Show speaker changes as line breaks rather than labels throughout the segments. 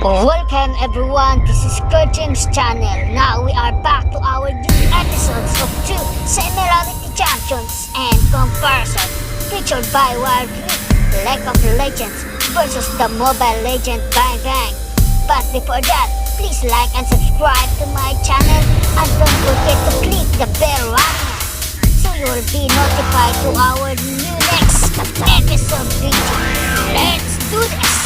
Welcome everyone, this is Kerjims channel. Now we are back to our new episodes of two semi-reality champions and comparison featured by Wild League of Legends versus the Mobile Legend Bang Bang. But before that, please like and subscribe to my channel and don't forget to click the bell icon so you will be notified to our new next episode video. Let's do this!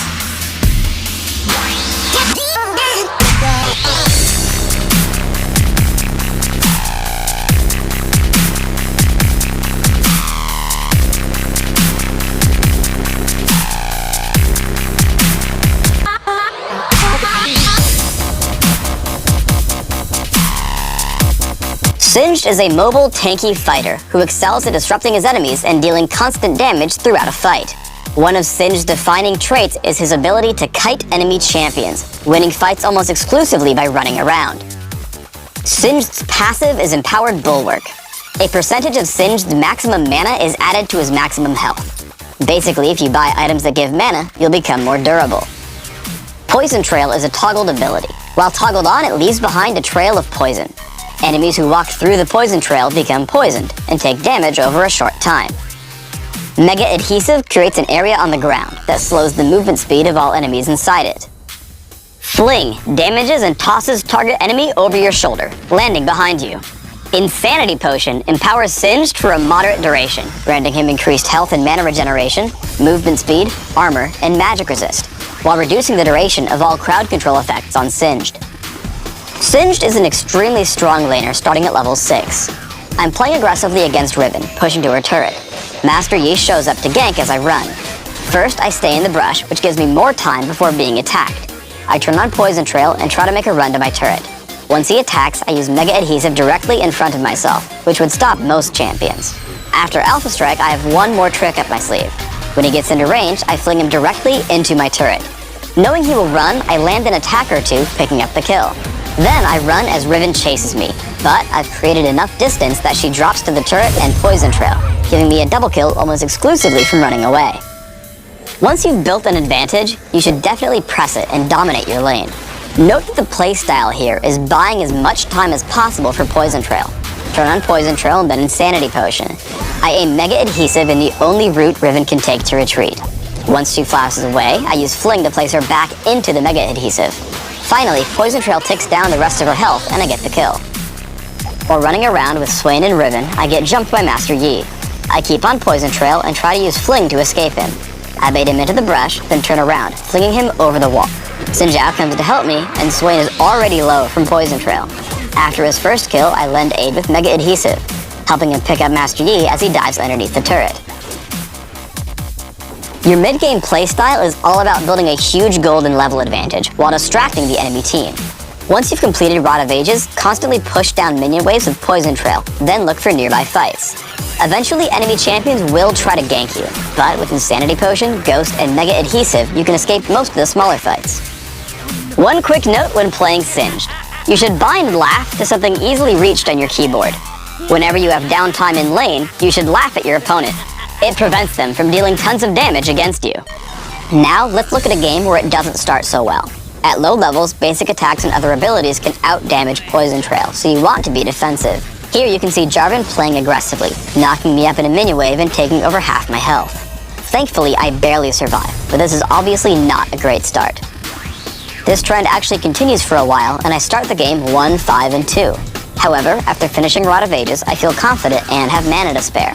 Singed is a mobile, tanky fighter who excels at disrupting his enemies and dealing constant damage throughout a fight. One of Singed's defining traits is his ability to kite enemy champions, winning fights almost exclusively by running around. Singed's passive is Empowered Bulwark. A percentage of Singed's maximum mana is added to his maximum health. Basically, if you buy items that give mana, you'll become more durable. Poison Trail is a toggled ability. While toggled on, it leaves behind a trail of poison. Enemies who walk through the poison trail become poisoned and take damage over a short time. Mega Adhesive creates an area on the ground that slows the movement speed of all enemies inside it. Fling damages and tosses target enemy over your shoulder, landing behind you. Insanity Potion empowers Singed for a moderate duration, granting him increased health and mana regeneration, movement speed, armor, and magic resist, while reducing the duration of all crowd control effects on Singed. Singed is an extremely strong laner starting at level 6. I'm playing aggressively against Riven, pushing to her turret. Master Yi shows up to gank as I run. First, I stay in the brush, which gives me more time before being attacked. I turn on Poison Trail and try to make a run to my turret. Once he attacks, I use Mega Adhesive directly in front of myself, which would stop most champions. After Alpha Strike, I have one more trick up my sleeve. When he gets into range, I fling him directly into my turret. Knowing he will run, I land an attack or two, picking up the kill. Then I run as Riven chases me, but I've created enough distance that she drops to the turret and Poison Trail, giving me a double kill almost exclusively from running away. Once you've built an advantage, you should definitely press it and dominate your lane. Note that the playstyle here is buying as much time as possible for Poison Trail. Turn on Poison Trail and then Insanity Potion. I aim Mega Adhesive in the only route Riven can take to retreat. Once she flashes away, I use Fling to place her back into the Mega Adhesive. Finally, Poison Trail ticks down the rest of her health and I get the kill. While running around with Swain and Riven, I get jumped by Master Yi. I keep on Poison Trail and try to use Fling to escape him. I bait him into the brush, then turn around, flinging him over the wall. Xin Zhao comes to help me, and Swain is already low from Poison Trail. After his first kill, I lend aid with Mega Adhesive, helping him pick up Master Yi as he dives underneath the turret. Your mid-game playstyle is all about building a huge golden level advantage while distracting the enemy team. Once you've completed Rod of Ages, constantly push down minion waves with Poison Trail, then look for nearby fights. Eventually, enemy champions will try to gank you, but with Insanity Potion, Ghost, and Mega Adhesive, you can escape most of the smaller fights. One quick note when playing Singed. You should bind Laugh to something easily reached on your keyboard. Whenever you have downtime in lane, you should laugh at your opponent. It prevents them from dealing tons of damage against you. Now, let's look at a game where it doesn't start so well. At low levels, basic attacks and other abilities can out-damage Poison Trail, so you want to be defensive. Here you can see Jarvan playing aggressively, knocking me up in a minion wave and taking over half my health. Thankfully, I barely survive, but this is obviously not a great start. This trend actually continues for a while, and I start the game 1, 5, and 2. However, after finishing Rod of Ages, I feel confident and have mana to spare.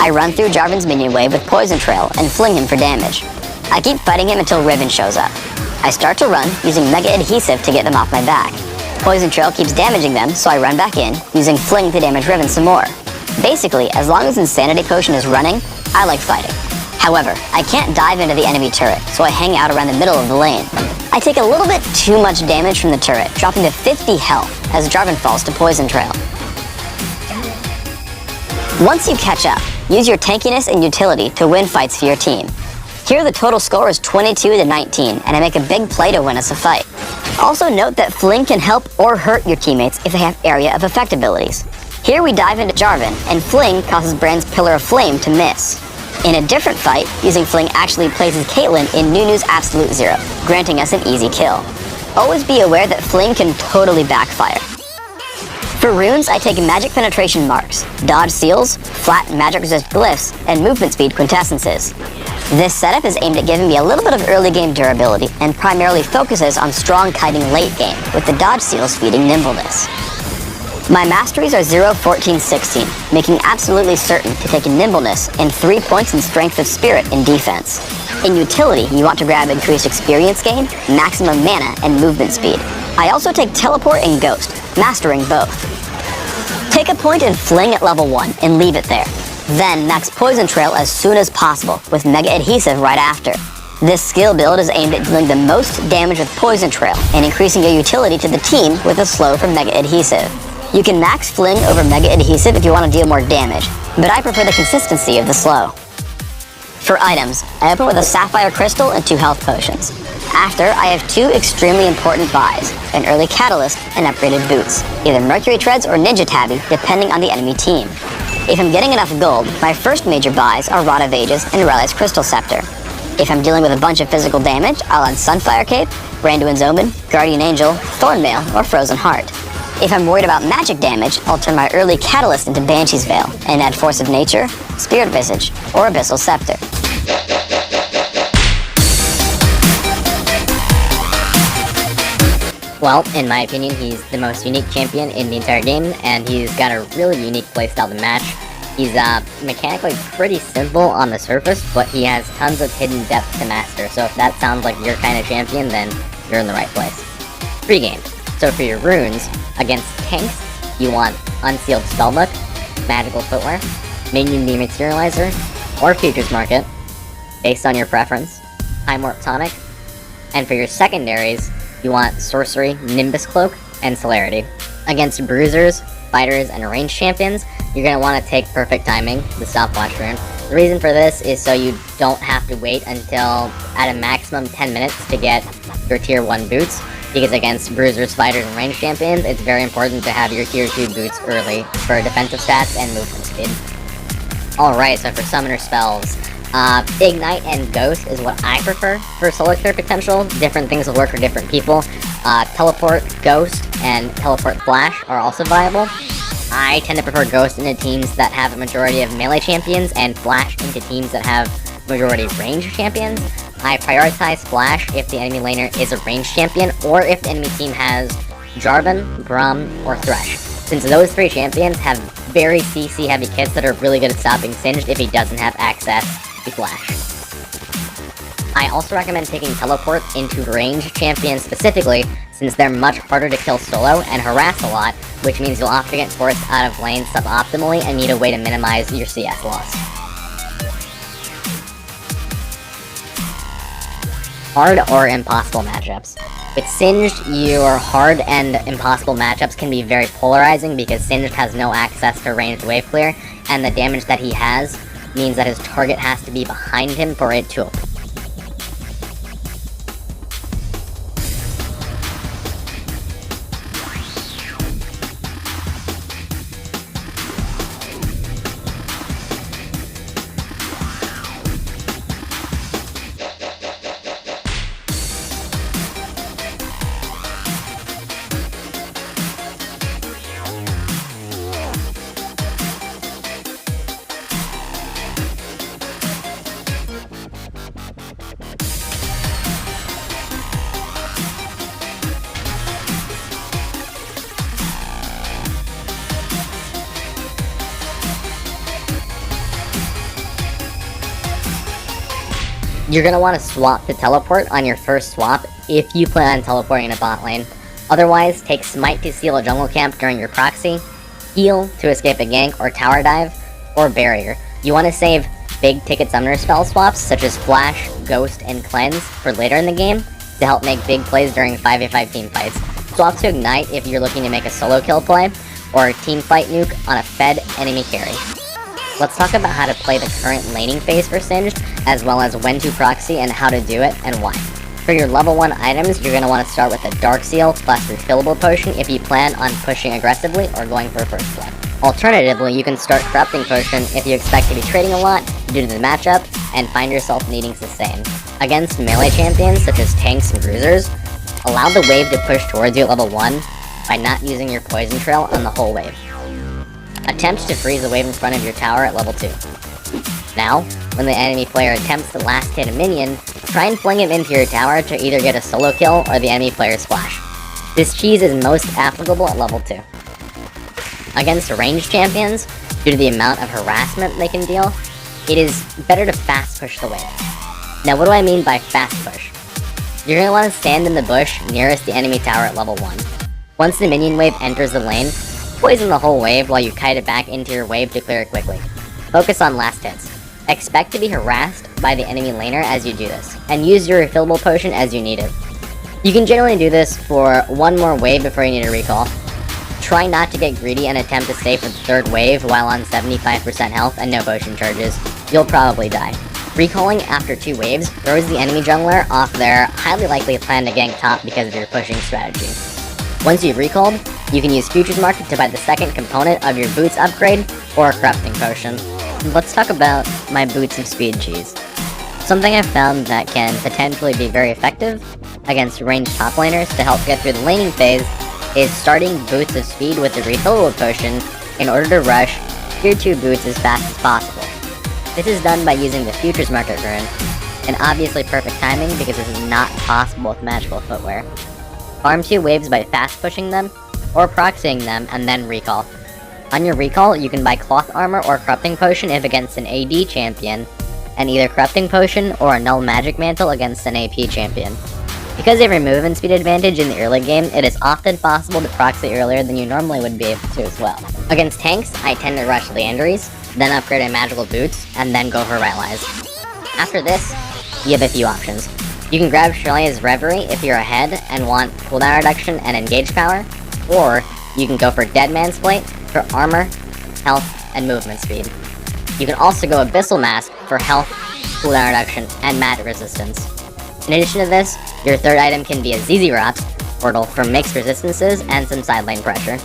I run through Jarvan's minion wave with Poison Trail and fling him for damage. I keep fighting him until Riven shows up. I start to run, using Mega Adhesive to get them off my back. Poison Trail keeps damaging them, so I run back in, using Fling to damage Riven some more. Basically, as long as Insanity Potion is running, I like fighting. However, I can't dive into the enemy turret, so I hang out around the middle of the lane. I take a little bit too much damage from the turret, dropping to 50 health as Jarvan falls to Poison Trail. Once you catch up, use your tankiness and utility to win fights for your team. Here the total score is 22-19, and I make a big play to win us a fight. Also note that Fling can help or hurt your teammates if they have area of effect abilities. Here we dive into Jarvan, and Fling causes Brand's Pillar of Flame to miss. In a different fight, using Fling actually places Caitlyn in Nunu's Absolute Zero, granting us an easy kill. always be aware that Fling can totally backfire. For runes, I take magic penetration marks, dodge seals, flat magic resist glyphs, and movement speed quintessences. This setup is aimed at giving me a little bit of early game durability and primarily focuses on strong kiting late game, with the dodge seals feeding nimbleness. My masteries are 0, 14, 16, making absolutely certain to take nimbleness and 3 points in strength of spirit in defense. In utility, you want to grab increased experience gain, maximum mana, and movement speed. I also take teleport and ghost, mastering both. Take a point and Fling at level 1 and leave it there. Then max Poison Trail as soon as possible, with Mega Adhesive right after. This skill build is aimed at dealing the most damage with Poison Trail and increasing your utility to the team with a slow from Mega Adhesive. You can max Fling over Mega Adhesive if you want to deal more damage, but I prefer the consistency of the slow. For items, I open with a Sapphire Crystal and 2 health potions. After, I have 2 extremely important buys, an early Catalyst and upgraded boots, either Mercury Treads or Ninja Tabby, depending on the enemy team. If I'm getting enough gold, my first major buys are Rod of Ages and Riley's Crystal Scepter. If I'm dealing with a bunch of physical damage, I'll add Sunfire Cape, Randuin's Omen, Guardian Angel, Thornmail, or Frozen Heart. If I'm worried about magic damage, I'll turn my early Catalyst into Banshee's Veil and add Force of Nature, Spirit Visage, or Abyssal Scepter.
Well, in my opinion, he's the most unique champion in the entire game, and he's got a really unique playstyle to match. He's mechanically pretty simple on the surface, but he has tons of hidden depth to master, so if that sounds like your kind of champion, then you're in the right place. Pre-game. So for your runes, against tanks, you want Unsealed Spellbook, Magical Footwear, Minion Dematerializer, or Futures Market, based on your preference, Time Warp Tonic, and for your secondaries, you want Sorcery, Nimbus Cloak, and Celerity. Against bruisers, fighters, and ranged champions, you're going to want to take Perfect Timing, the stopwatch rune. The reason for this is so you don't have to wait until at a maximum 10 minutes to get your tier 1 boots, because against bruisers, fighters, and ranged champions, it's very important to have your tier 2 boots early for defensive stats and movement speed. Alright, so for summoner spells, Ignite and Ghost is what I prefer for solo clear potential. Different things will work for different people. Teleport, Ghost, and Teleport Flash are also viable. I tend to prefer Ghost into teams that have a majority of melee champions, and Flash into teams that have majority ranged champions. I prioritize Flash if the enemy laner is a ranged champion, or if the enemy team has Jarvan, Braum, or Thresh, since those 3 champions have very CC heavy kits that are really good at stopping Singed if he doesn't have access to Flash. I also recommend taking Teleport into ranged champions specifically, since they're much harder to kill solo and harass a lot, which means you'll often get forced out of lane suboptimally and need a way to minimize your CS loss. Hard or impossible matchups. With Singed, your hard and impossible matchups can be very polarizing because Singed has no access to ranged wave clear, and the damage that he has means that his target has to be behind him for it to apply. You're going to want to swap to teleport on your first swap if you plan on teleporting to bot lane. Otherwise, take Smite to seal a jungle camp during your proxy, Heal to escape a gank or tower dive, or Barrier. You want to save big ticket summoner spell swaps such as Flash, Ghost, and Cleanse for later in the game to help make big plays during 5v5 team fights. Swap to Ignite if you're looking to make a solo kill play, or team fight nuke on a fed enemy carry. Let's talk about how to play the current laning phase for Singed, as well as when to proxy and how to do it and why. For your level 1 items, you're going to want to start with a Dark Seal plus refillable potion if you plan on pushing aggressively or going for first blood. Alternatively, you can start Corrupting Potion if you expect to be trading a lot due to the matchup and find yourself needing sustain. Against melee champions such as tanks and bruisers, Allow the wave to push towards you at level 1 by not using your poison trail on the whole wave. Attempt to freeze the wave in front of your tower at level 2. Now, when the enemy player attempts to last hit a minion, try and fling him into your tower to either get a solo kill or the enemy player's splash. This cheese is most applicable at level 2. Against ranged champions, due to the amount of harassment they can deal, it is better to fast push the wave. Now what do I mean by fast push? You're going to want to stand in the bush nearest the enemy tower at level 1. Once the minion wave enters the lane, poison the whole wave while you kite it back into your wave to clear it quickly. Focus on last hits. Expect to be harassed by the enemy laner as you do this, and use your refillable potion as you need it. You can generally do this for one more wave before you need a recall. Try not to get greedy and attempt to stay for the third wave while on 75% health and no potion charges. You'll probably die. Recalling after 2 waves throws the enemy jungler off their highly likely plan to gank top because of your pushing strategy. Once you've recalled, you can use Futures Market to buy the second component of your boots upgrade or a corrupting potion. Let's talk about my boots of speed cheese. Something I've found that can potentially be very effective against ranged top laners to help get through the laning phase is starting boots of speed with the refillable potion in order to rush tier 2 boots as fast as possible. This is done by using the Futures Market rune, and obviously perfect timing because this is not possible with magical footwear. Farm 2 waves by fast pushing them, or proxying them, and then recall. On your recall, you can buy Cloth Armor or Corrupting Potion if against an AD champion, and either Corrupting Potion or a Null Magic Mantle against an AP champion. Because they have a movement speed advantage in the early game, it is often possible to proxy earlier than you normally would be able to as well. Against tanks, I tend to rush Leandries, then upgrade my magical boots, and then go for Rylai's. After this, you have a few options. You can grab Shirley's Reverie if you're ahead and want cooldown reduction and engage power, or you can go for Deadman's Plate for armor, health, and movement speed. You can also go Abyssal Mask for health, cooldown reduction, and magic resistance. In addition to this, your third item can be a ZZ Rot portal for mixed resistances and some side lane pressure.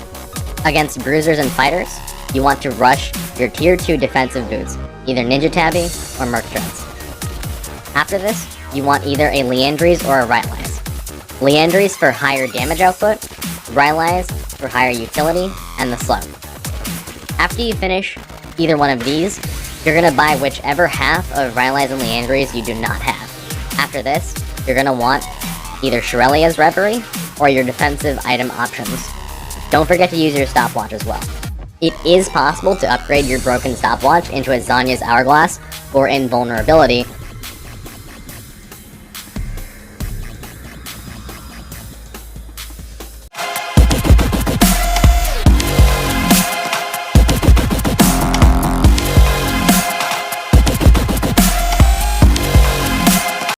Against bruisers and fighters, you want to rush your tier 2 defensive boots, either Ninja Tabby or Merc Treads. After this, you want either a Leandries or a Rylai's. Leandries for higher damage output, Rylai's for higher utility, and the slow. After you finish either one of these, you're gonna buy whichever half of Rylai's and Leandries you do not have. After this, you're gonna want either Shirelia's Reverie or your defensive item options. Don't forget to use your stopwatch as well. It is possible to upgrade your broken stopwatch into a Zanya's Hourglass or Invulnerability